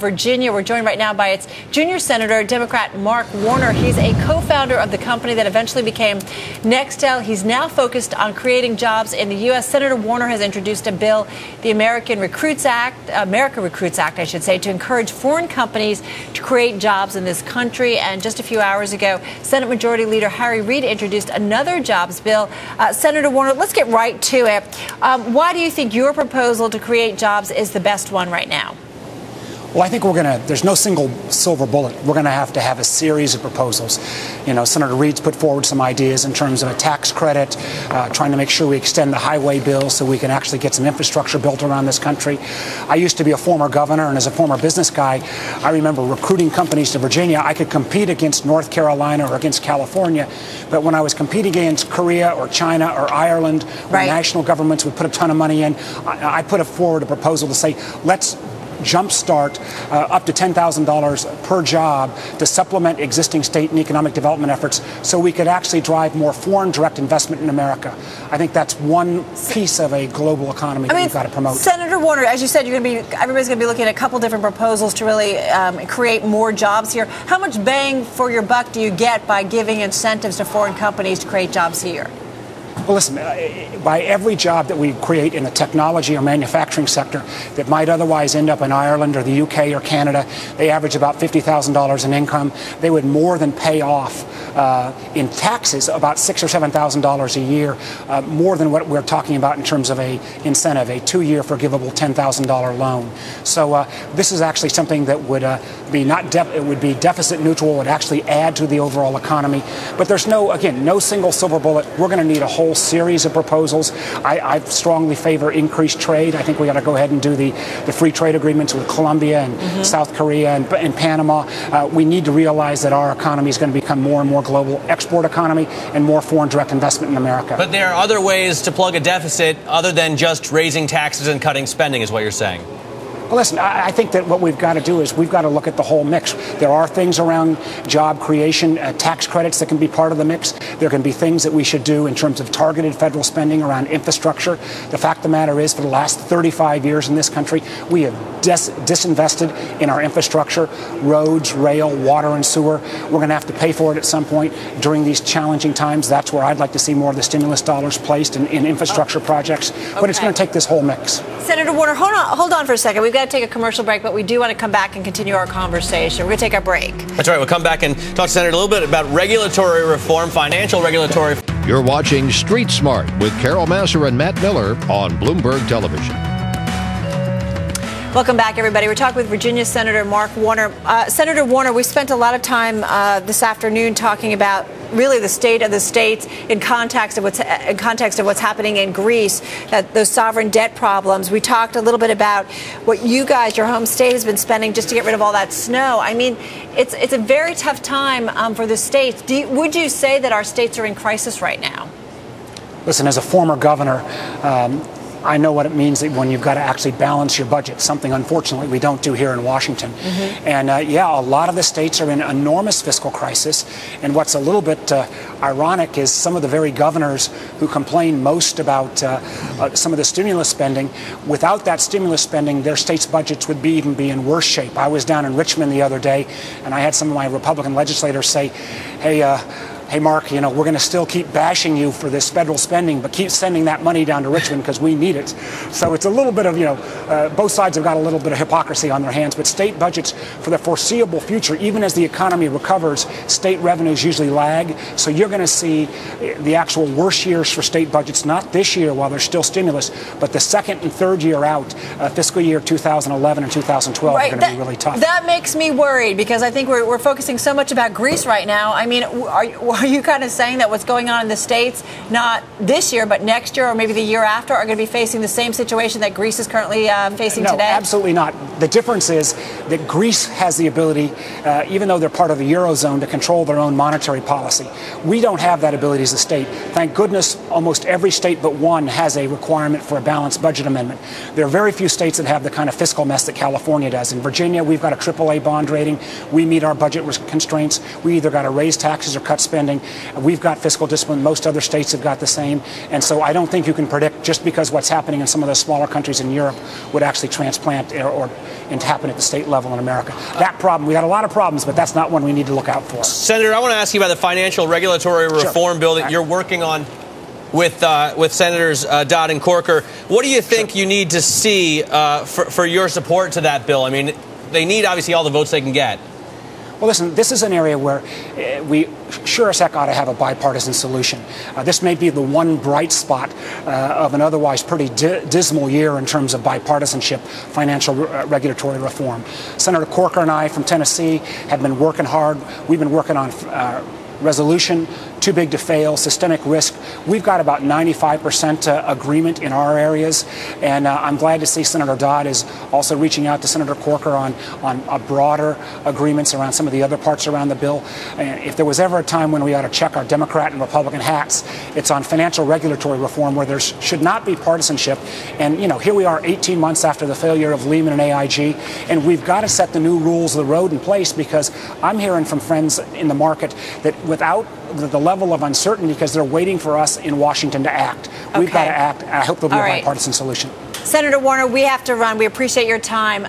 Virginia. We're joined right now by its junior senator, Democrat Mark Warner. He's a co-founder of the company that eventually became Nextel. He's now focused on creating jobs in the U.S. Senator Warner has introduced a bill, the America Recruits Act, I should say, to encourage foreign companies to create jobs in this country. And just a few hours ago, Senate Majority Leader Harry Reid introduced another jobs bill. Senator Warner, let's get right to it. Why do you think your proposal to create jobs is the best one right now? Well, I think there's no single silver bullet. We're going to have a series of proposals. You know, Senator Reid's put forward some ideas in terms of a tax credit, trying to make sure we extend the highway bill so we can actually get some infrastructure built around this country. I used to be a former governor, and as a former business guy, I remember recruiting companies to Virginia. I could compete against North Carolina or against California, but when I was competing against Korea or China or Ireland, where national governments would put a ton of money in, I put forward a proposal to say, let's jumpstart up to $10,000 per job to supplement existing state and economic development efforts so we could actually drive more foreign direct investment in America. I think that's one piece of a global economy that we've got to promote. Senator Warner, as you said, everybody's going to be looking at a couple different proposals to really create more jobs here. How much bang for your buck do you get by giving incentives to foreign companies to create jobs here? Well, listen, by every job that we create in the technology or manufacturing sector that might otherwise end up in Ireland or the UK or Canada, they average about $50,000 in income. They would more than pay off in taxes about $6,000 or $7,000 a year, more than what we're talking about in terms of a incentive, a 2-year forgivable $10,000 loan. So this is actually something that would it would be deficit neutral, would actually add to the overall economy. But there's no single silver bullet. We're going to need a whole series of proposals. I strongly favor increased trade. I think we got to go ahead and do the free trade agreements with Colombia and South Korea and Panama. We need to realize that our economy is going to become more and more global export economy and more foreign direct investment in America. But there are other ways to plug a deficit other than just raising taxes and cutting spending, is what you're saying. Well, listen, I think that what we've got to do is we've got to look at the whole mix. There are things around job creation, tax credits that can be part of the mix. There can be things that we should do in terms of targeted federal spending around infrastructure. The fact of the matter is, for the last 35 years in this country, we have disinvested in our infrastructure, roads, rail, water, and sewer. We're going to have to pay for it at some point during these challenging times. That's where I'd like to see more of the stimulus dollars placed in infrastructure projects. But it's going to take this whole mix. Senator Warner, hold on for a second. We've got to take a commercial break, but we do want to come back and continue our conversation. We're going to take our break. That's right. We'll come back and talk to Senator a little bit about regulatory reform, financial regulatory. You're watching Street Smart with Carol Massar and Matt Miller on Bloomberg Television. Welcome back, everybody. We're talking with Virginia Senator Mark Warner. Senator Warner, we spent a lot of time this afternoon talking about really the state of the states in context of what's happening in Greece, those sovereign debt problems. We talked a little bit about what you guys, your home state, has been spending just to get rid of all that snow. I mean, it's a very tough time for the states. Would you say that our states are in crisis right now? Listen, as a former governor, I know what it means when you've got to actually balance your budget, something unfortunately we don't do here in Washington. And a lot of the states are in enormous fiscal crisis. And what's a little bit ironic is some of the very governors who complain most about some of the stimulus spending, without that stimulus spending, their state's budgets would even be in worse shape. I was down in Richmond the other day, and I had some of my Republican legislators say, hey, Mark, we're going to still keep bashing you for this federal spending, but keep sending that money down to Richmond because we need it. So it's a little bit of, both sides have got a little bit of hypocrisy on their hands. But state budgets for the foreseeable future, even as the economy recovers, state revenues usually lag. So you're going to see the actual worst years for state budgets, not this year while there's still stimulus, but the second and third year out, fiscal year 2011 and 2012 are going to be really tough. That makes me worried because I think we're focusing so much about Greece right now. I mean, are you kind of saying that what's going on in the States, not this year, but next year or maybe the year after, are going to be facing the same situation that Greece is currently facing today? No, absolutely not. The difference is that Greece has the ability, even though they're part of the Eurozone, to control their own monetary policy. We don't have that ability as a state. Thank goodness almost every state but one has a requirement for a balanced budget amendment. There are very few states that have the kind of fiscal mess that California does. In Virginia, we've got a AAA bond rating. We meet our budget constraints. We either got to raise taxes or cut spending. spending. We've got fiscal discipline. Most other states have got the same. And so I don't think you can predict just because what's happening in some of the smaller countries in Europe would actually transplant or and happen at the state level in America. That problem, we got a lot of problems, but that's not one we need to look out for. Senator, I want to ask you about the financial regulatory reform bill that you're working on with Senators Dodd and Corker. What do you think you need to see for your support to that bill? I mean, they need obviously all the votes they can get. Well, listen, this is an area where we sure as heck ought to have a bipartisan solution. This may be the one bright spot of an otherwise pretty dismal year in terms of bipartisanship, financial regulatory reform. Senator Corker and I from Tennessee have been working hard. We've been working on resolution, too big to fail, systemic risk. We've got about 95% agreement in our areas, and I'm glad to see Senator Dodd is also reaching out to Senator Corker on a broader agreements around some of the other parts around the bill. And if there was ever a time when we ought to check our Democrat and Republican hats, it's on financial regulatory reform where there should not be partisanship. And, you know, here we are 18 months after the failure of Lehman and AIG, and we've got to set the new rules of the road in place, because I'm hearing from friends in the market that without the level of uncertainty, because they're waiting for us in Washington to act. We've got to act. I hope there'll be a bipartisan solution. Senator Warner, we have to run. We appreciate your time.